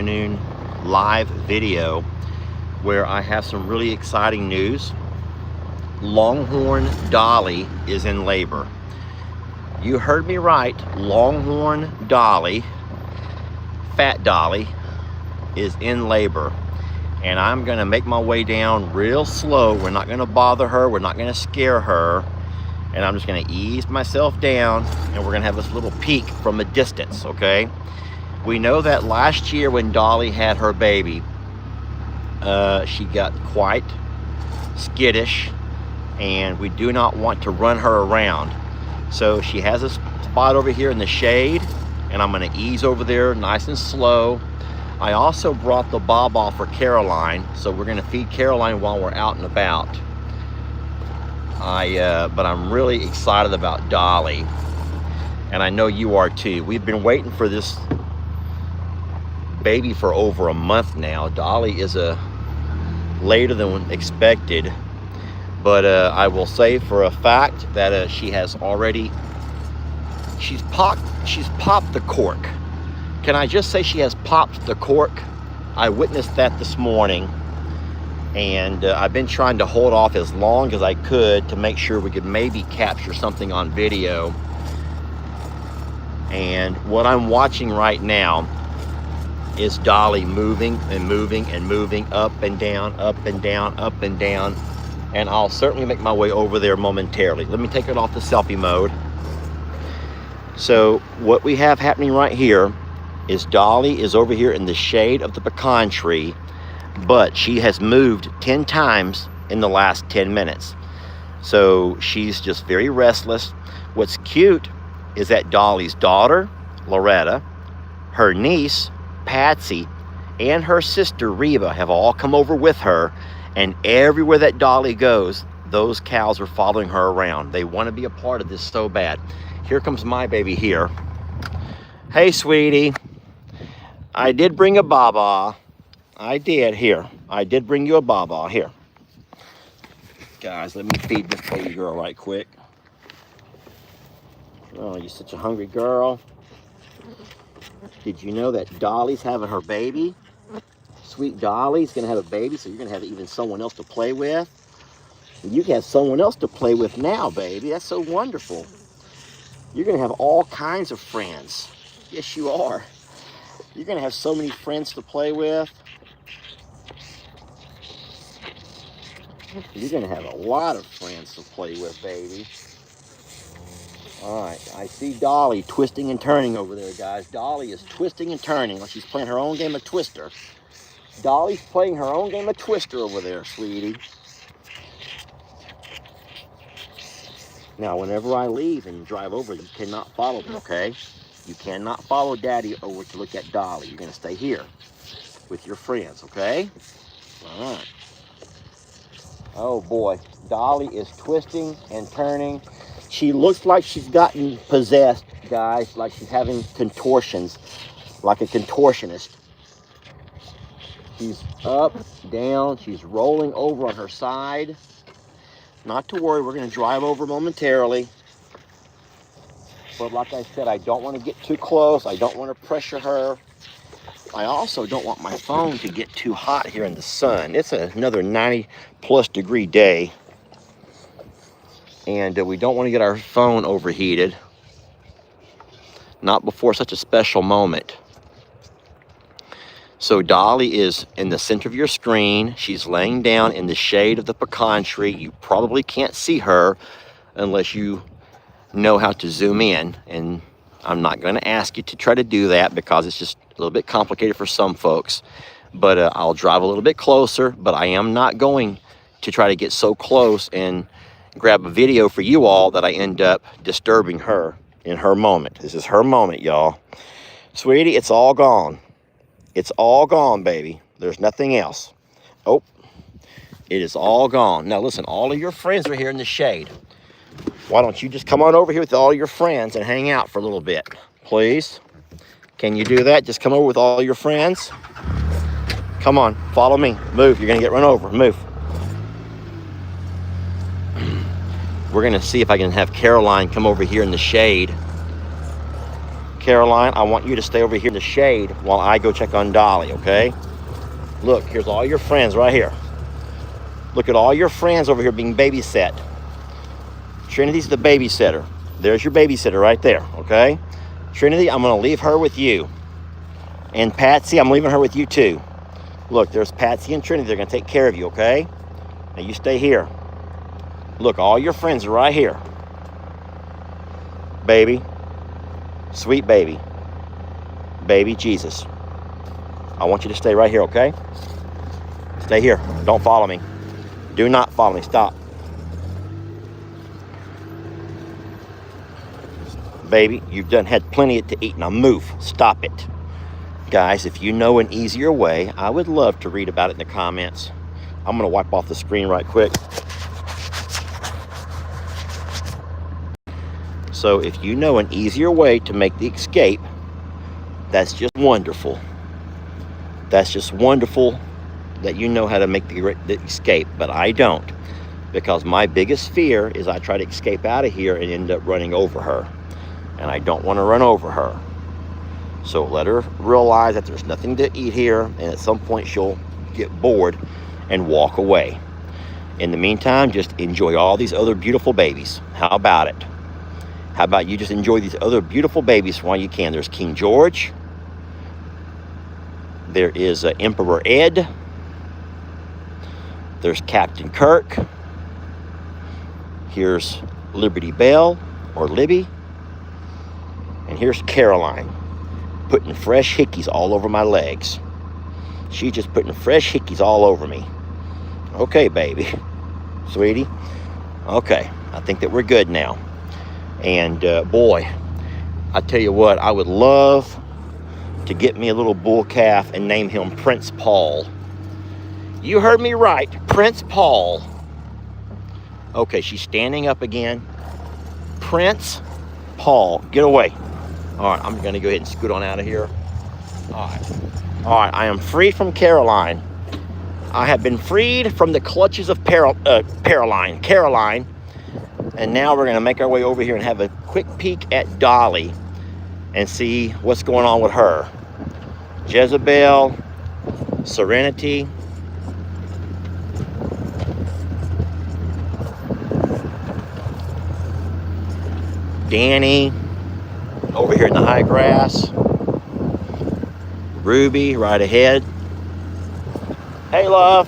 afternoon live video where I have some really exciting news. Longhorn Dolly is in labor. You heard me right. Longhorn Dolly, Fat Dolly, is in labor. And I'm gonna make my way down real slow. We're not gonna bother her. We're not gonna scare her. And I'm just gonna ease myself down and we're gonna have this little peek from a distance, okay? We know that last year when Dolly had her baby, she got quite skittish and we do not want to run her around. So she has a spot over here in the shade and I'm gonna ease over there nice and slow. I also brought the baba for Caroline, so we're gonna feed Caroline while we're out and about. But I'm really excited about Dolly, and I know you are too. We've been waiting for this baby for over a month now. Dolly is later than expected, but I will say for a fact that she's popped the cork. Can I just say she has popped the cork? I witnessed that this morning, and I've been trying to hold off as long as I could to make sure we could maybe capture something on video. And what I'm watching right now is Dolly moving and moving and moving up and down, up and down, up and down. And I'll certainly make my way over there momentarily. Let me take it off the selfie mode. So what we have happening right here is Dolly is over here in the shade of the pecan tree, but she has moved 10 times in the last 10 minutes. So she's just very restless. What's cute is that Dolly's daughter, Loretta, her niece, Patsy, and her sister, Reba, have all come over with her, and everywhere that Dolly goes, those cows are following her around. They want to be a part of this so bad. Here comes my baby here. Hey, sweetie. I did bring a baba. I did. Here. I did bring you a baba. Here. Guys, let me feed this baby girl right quick. Oh, you're such a hungry girl. Did you know that Dolly's having her baby? Sweet Dolly's going to have a baby, so you're going to have even someone else to play with. And you have someone else to play with now, baby. That's so wonderful. You're going to have all kinds of friends. Yes, you are. You're going to have so many friends to play with. You're going to have a lot of friends to play with, baby. All right, I see Dolly twisting and turning over there, guys. Dolly is twisting and turning like she's playing her own game of Twister. Dolly's playing her own game of Twister over there, sweetie. Now, whenever I leave and drive over, you cannot follow me, okay? You cannot follow Daddy over to look at Dolly. You're going to stay here with your friends, okay? All right. Oh, boy. Dolly is twisting and turning. She looks like she's gotten possessed, guys, like she's having contortions, like a contortionist. She's up, down. She's rolling over on her side. Not to worry. We're going to drive over momentarily. But like I said, I don't want to get too close. I don't want to pressure her. I also don't want my phone to get too hot here in the sun. It's another 90-plus degree day. And we don't want to get our phone overheated. Not before such a special moment. So Dolly is in the center of your screen. She's laying down in the shade of the pecan tree. You probably can't see her unless you know how to zoom in, and I'm not going to ask you to try to do that because it's just a little bit complicated for some folks. But I'll drive a little bit closer, but I am not going to try to get so close and grab a video for you all that I end up disturbing her in her moment. This is her moment, y'all. Sweetie, it's all gone. It's all gone, baby. There's nothing else. Oh, it is all gone. Now listen, all of your friends are here in the shade. Why don't you just come on over here with all your friends and hang out for a little bit, please? Can you do that? Just come over with all your friends. Come on, follow me. Move, you're gonna get run over, move. We're gonna see if I can have Caroline come over here in the shade Caroline, I want you to stay over here in the shade while I go check on Dolly, okay? Look, here's all your friends right here. Look at all your friends over here being babysat. Trinity's the babysitter. There's your babysitter right there, okay? Trinity, I'm gonna leave her with you. And Patsy, I'm leaving her with you too. Look, there's Patsy and Trinity. They're gonna take care of you, okay? Now you stay here. Look, all your friends are right here. Baby, sweet baby, baby Jesus. I want you to stay right here, okay? Stay here. Don't follow me. Do not follow me. Stop. Baby, you've had plenty to eat. Now move. Stop it. Guys, if you know an easier way, I would love to read about it in the comments. I'm going to wipe off the screen right quick. So if you know an easier way to make the escape, that's just wonderful. That's just wonderful that you know how to make the escape, but I don't. Because my biggest fear is I try to escape out of here and end up running over her. And I don't want to run over her. So let her realize that there's nothing to eat here, and at some point she'll get bored and walk away. In the meantime, just enjoy all these other beautiful babies. How about it? How about you just enjoy these other beautiful babies while you can? There's King George. There is Emperor Ed. There's Captain Kirk. Here's Liberty Bell, or Libby. And here's Caroline, putting fresh hickeys all over my legs. She's just putting fresh hickeys all over me. Okay, baby. Sweetie. Okay, I think that we're good now. And boy, I tell you what, I would love to get me a little bull calf and name him Prince Paul. You heard me right, Prince Paul. Okay, she's standing up again. Prince Paul, get away. All right, I'm gonna go ahead and scoot on out of here. All right, I am free from Caroline. I have been freed from the clutches of Caroline. And now we're gonna make our way over here and have a quick peek at Dolly and see what's going on with her. Jezebel, Serenity. Danny, over here in the high grass. Ruby, right ahead. Hey, love.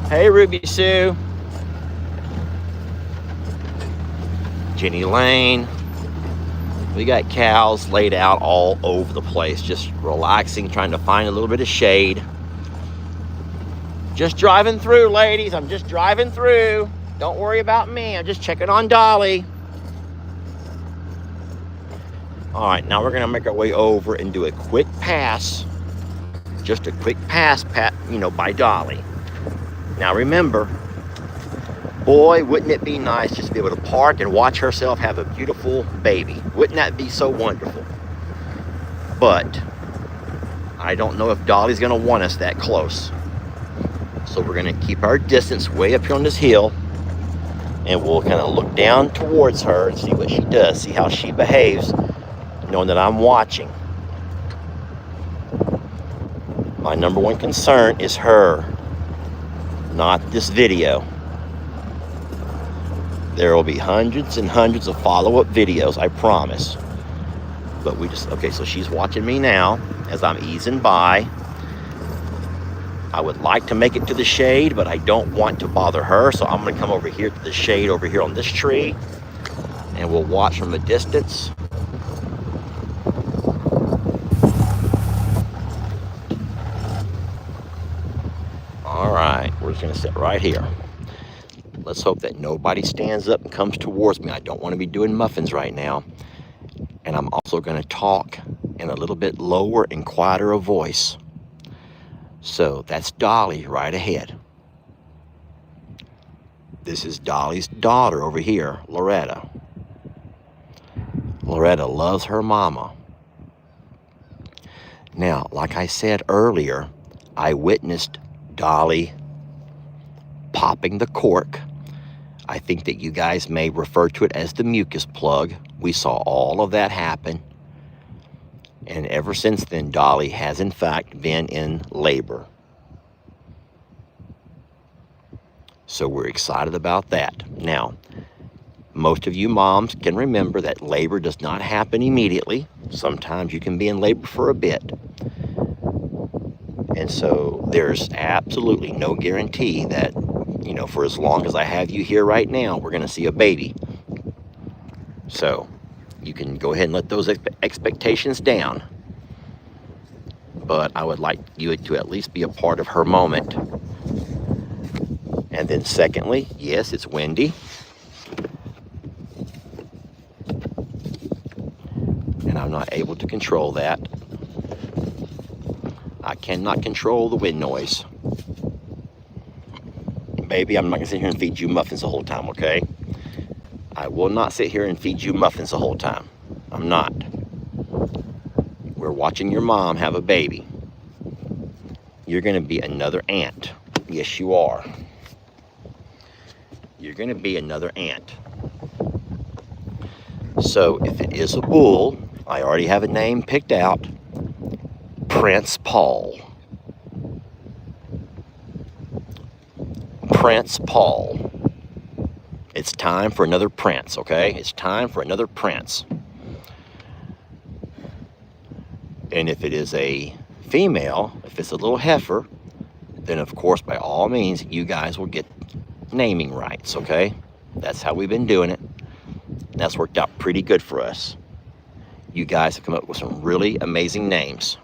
Hey, Ruby Sue. Jenny Lane. We got cows laid out all over the place, just relaxing, trying to find a little bit of shade. Just driving through, ladies. I'm just driving through. Don't worry about me. I'm just checking on Dolly. All right, now we're going to make our way over and do a quick pass. Just a quick pass, by Dolly. Now remember, boy, wouldn't it be nice just to be able to park and watch herself have a beautiful baby? Wouldn't that be so wonderful? But I don't know if Dolly's going to want us that close. So we're going to keep our distance way up here on this hill, and we'll kind of look down towards her and see what she does, see how she behaves, knowing that I'm watching. My number one concern is her, not this video. There will be hundreds and hundreds of follow-up videos, I promise. But okay, so she's watching me now as I'm easing by. I would like to make it to the shade, but I don't want to bother her, so I'm going to come over here to the shade over here on this tree, and we'll watch from a distance. All right, we're just going to sit right here. Let's hope that nobody stands up and comes towards me. I don't want to be doing muffins right now. And I'm also going to talk in a little bit lower and quieter a voice. So that's Dolly right ahead. This is Dolly's daughter over here, Loretta. Loretta loves her mama. Now, like I said earlier, I witnessed Dolly popping the cork I think that you guys may refer to it as the mucus plug. We saw all of that happen. And ever since then, Dolly has in fact been in labor. So we're excited about that. Now, most of you moms can remember that labor does not happen immediately. Sometimes you can be in labor for a bit. And so there's absolutely no guarantee that, you know, for as long as I have you here right now, we're going to see a baby. So you can go ahead and let those expectations down. But I would like you to at least be a part of her moment. And then secondly, yes, it's windy. And I'm not able to control that. I cannot control the wind noise. Baby, I'm not gonna sit here and feed you muffins the whole time, okay? I will not sit here and feed you muffins the whole time. I'm not. We're watching your mom have a baby. You're gonna be another aunt. Yes, you are. You're gonna be another aunt. So if it is a bull, I already have a name picked out. Prince Paul. Prince Paul. It's time for another prince, okay? It's time for another prince. And if it is a female, if it's a little heifer, then of course, by all means, you guys will get naming rights, okay? That's how we've been doing it. That's worked out pretty good for us. You guys have come up with some really amazing names.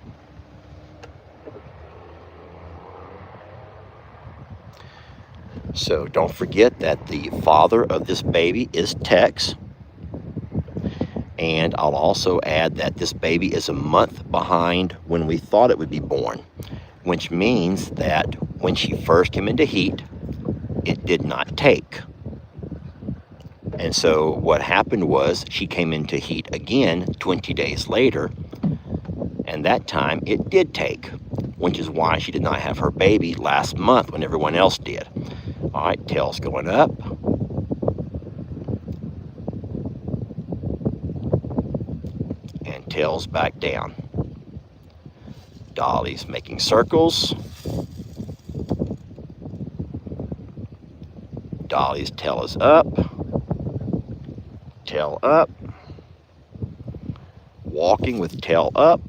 So don't forget that the father of this baby is Tex. And I'll also add that this baby is a month behind when we thought it would be born, which means that when she first came into heat, it did not take. And so what happened was she came into heat again 20 days later, and that time it did take, which is why she did not have her baby last month when everyone else did. All right, tail's going up. And tail's back down. Dolly's making circles. Dolly's tail is up. Tail up. Walking with tail up.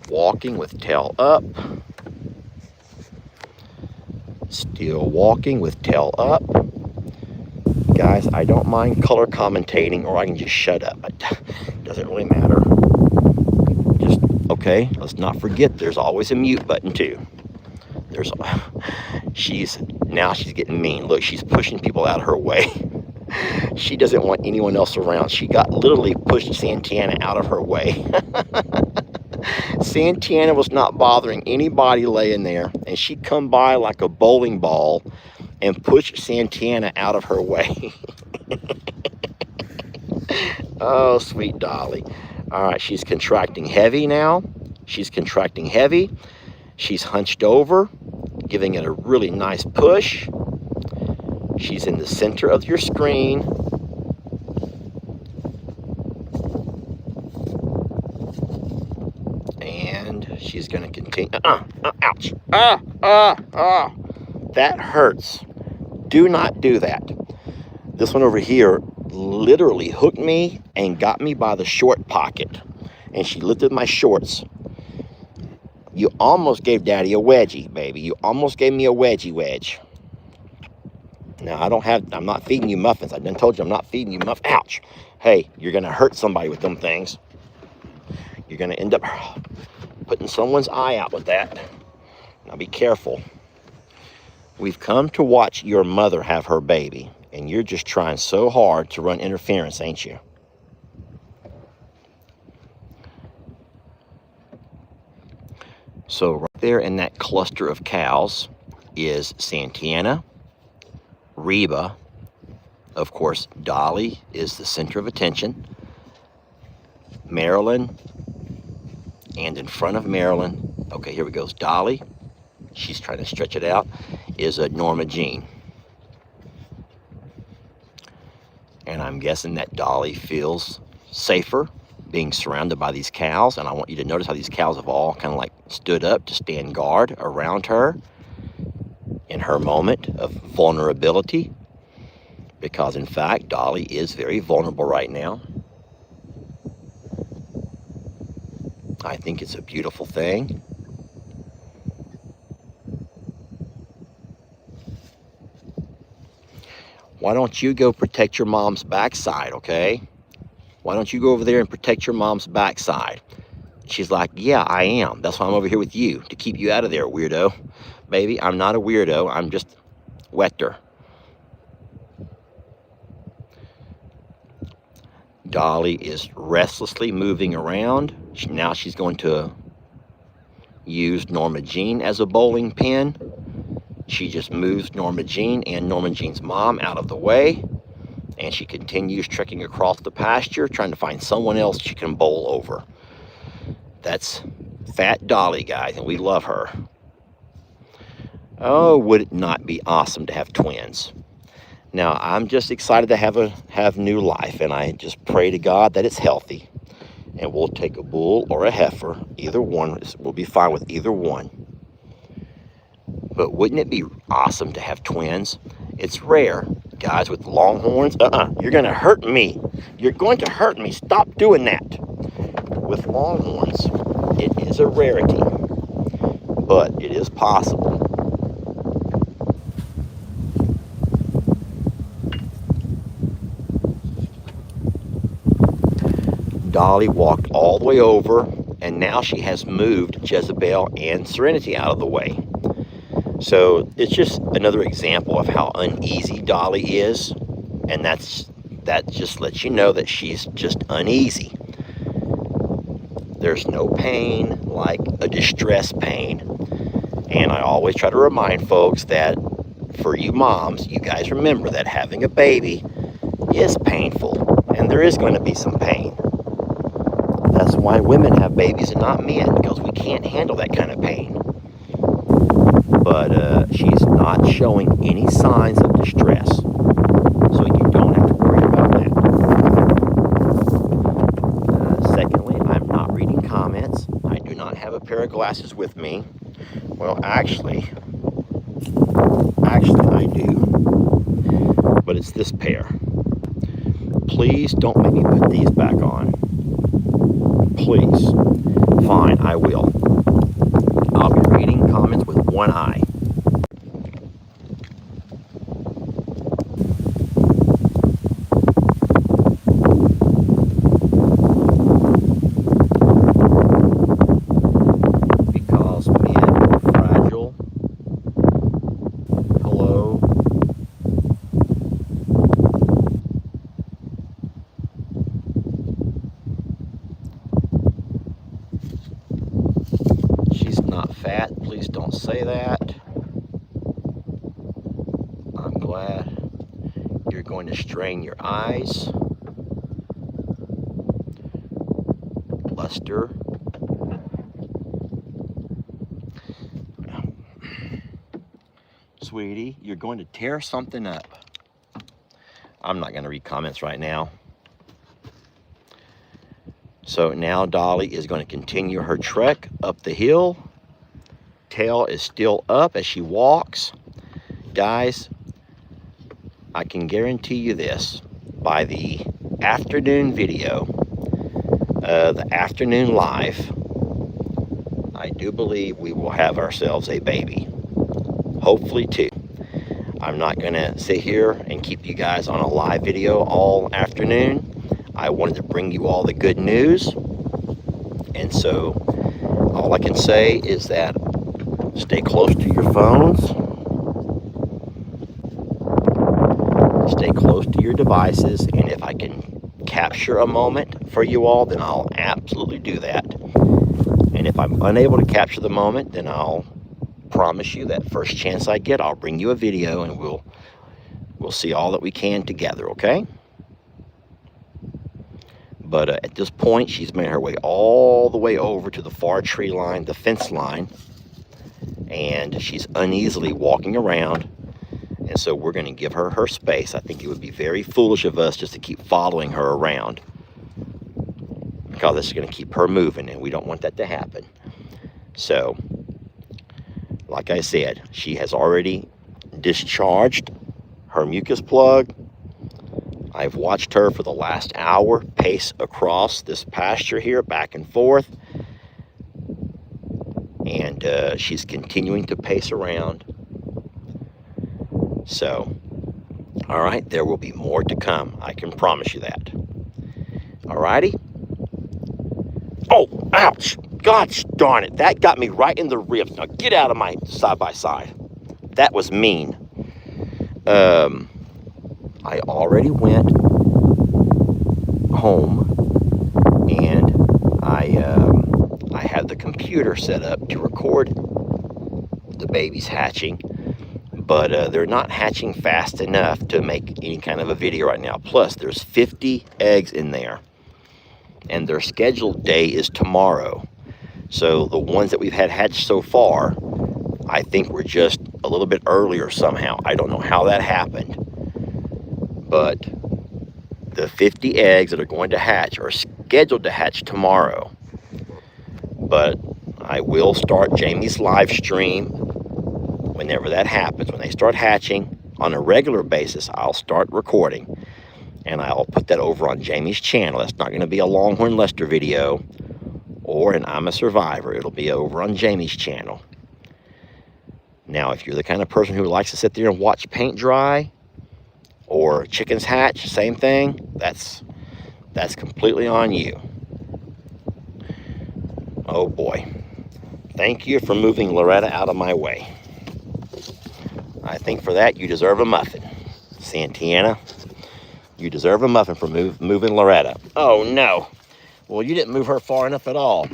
Walking with tail up. Still walking with tail up. Guys, I don't mind color commentating, or I can just shut up. It doesn't really matter. Just, okay, let's not forget there's always a mute button too. She's getting mean. Look, she's pushing people out of her way. She doesn't want anyone else around. She literally pushed Santana out of her way. Santana was not bothering anybody laying there, and she come by like a bowling ball and pushed Santana out of her way. Oh, sweet Dolly. All right, she's contracting heavy now. She's contracting heavy. She's hunched over, giving it a really nice push. She's in the center of your screen. And she's going to continue. Ouch. That hurts. Do not do that. This one over here literally hooked me and got me by the short pocket. And she lifted my shorts. You almost gave Daddy a wedgie, baby. You almost gave me a wedgie wedge. Now, I'm not feeding you muffins. I done told you I'm not feeding you muffins. Ouch. Hey, you're going to hurt somebody with them things. You're going to end up putting someone's eye out with that. Now, be careful. We've come to watch your mother have her baby, and you're just trying so hard to run interference, ain't you? So right there in that cluster of cows is Santana, Reba, of course, Dolly is the center of attention, Marilyn, and in front of Marilyn, okay, here we go, Dolly, she's trying to stretch it out, is a Norma Jean. And I'm guessing that Dolly feels safer being surrounded by these cows. And I want you to notice how these cows have all kind of like stood up to stand guard around her in her moment of vulnerability. Because in fact, Dolly is very vulnerable right now. I think it's a beautiful thing. Why don't you go protect your mom's backside, okay? Why don't you go over there and protect your mom's backside? She's like, yeah, I am. That's why I'm over here with you, to keep you out of there, weirdo. Baby, I'm not a weirdo. I'm just wetter. Dolly is restlessly moving around. Now she's going to use Norma Jean as a bowling pin. She just moves Norma Jean and Norma Jean's mom out of the way. And she continues trekking across the pasture, trying to find someone else she can bowl over. That's Fat Dolly, guys, and we love her. Oh, would it not be awesome to have twins? Now, I'm just excited to have new life, and I just pray to God that it's healthy. And we'll take a bull or a heifer. Either one, we'll be fine with either one. But wouldn't it be awesome to have twins? It's rare, guys, with Longhorns. You're going to hurt me. You're going to hurt me. Stop doing that. With Longhorns, it is a rarity, but it is possible. Dolly walked all the way over, and now she has moved Jezebel and Serenity out of the way. So it's just another example of how uneasy Dolly is, and that just lets you know that she's just uneasy. There's no pain like a distress pain. And I always try to remind folks that for you moms, you guys remember that having a baby is painful, and there is going to be some pain. That's why women have babies and not men, because we can't handle that kind of pain. But she's not showing any signs of distress, so you don't have to worry about that. Secondly, I'm not reading comments. I do not have a pair of glasses with me. Well, actually I do, but it's this pair. Please don't make me put these back on. Please. Fine, I will. I'll be reading comments with one eye. Because men are fragile. Hello. She's not fat. Please don't say that. I'm glad you're going to strain your eyes. Luster. Sweetie, you're going to tear something up. I'm not going to read comments right now. So now Dolly is going to continue her trek up the hill. Tail is still up as she walks. Guys, I can guarantee you this. By the afternoon video, the afternoon live, I do believe we will have ourselves a baby. Hopefully two. I'm not going to sit here and keep you guys on a live video all afternoon. I wanted to bring you all the good news. And so all I can say is that stay close to your phones. Stay close to your devices. And if I can capture a moment for you all, then I'll absolutely do that. And if I'm unable to capture the moment, then I'll promise you that first chance I get, I'll bring you a video and we'll see all that we can together, okay? But at this point, she's made her way all the way over to the far tree line, the fence line. and she's uneasily walking around. And so we're going to give her her space. I think it would be very foolish of us just to keep following her around, because it's going to keep her moving, and we don't want that to happen. So, like I said, she has already discharged her mucus plug. I've watched her for the last hour pace across this pasture here, back and forth. And she's continuing to pace around. So, all right, there will be more to come. I can promise you that. All righty? Oh, ouch. Gosh darn it. That got me right in the ribs. Now get out of my side-by-side. That was mean. I already went home, and I had the computer set up to record the babies hatching, but they're not hatching fast enough to make any kind of a video right now. Plus, there's 50 eggs in there, and their scheduled day is tomorrow. So the ones that we've had hatched so far, I think we're just a little bit earlier somehow. I don't know how that happened, but the 50 eggs that are going to hatch are scheduled to hatch tomorrow. But I will start Jamie's live stream whenever that happens. When they start hatching on a regular basis, I'll start recording, and I'll put that over on Jamie's channel. It's not going to be a Longhorn Lester video or an I'm a Survivor. It'll be over on Jamie's channel. Now, if you're the kind of person who likes to sit there and watch paint dry or chickens hatch, same thing, that's completely on you. Oh boy. Thank you for moving Loretta out of my way. I think for that you deserve a muffin. Santiana, you deserve a muffin for moving Loretta. Oh no. Well, you didn't move her far enough at all.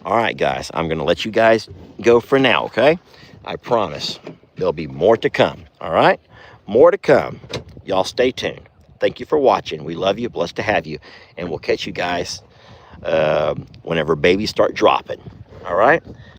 All right, guys, I'm going to let you guys go for now, okay? I promise there'll be more to come, all right? More to come. Y'all stay tuned. Thank you for watching. We love you. Blessed to have you. And we'll catch you guys whenever babies start dropping, all right?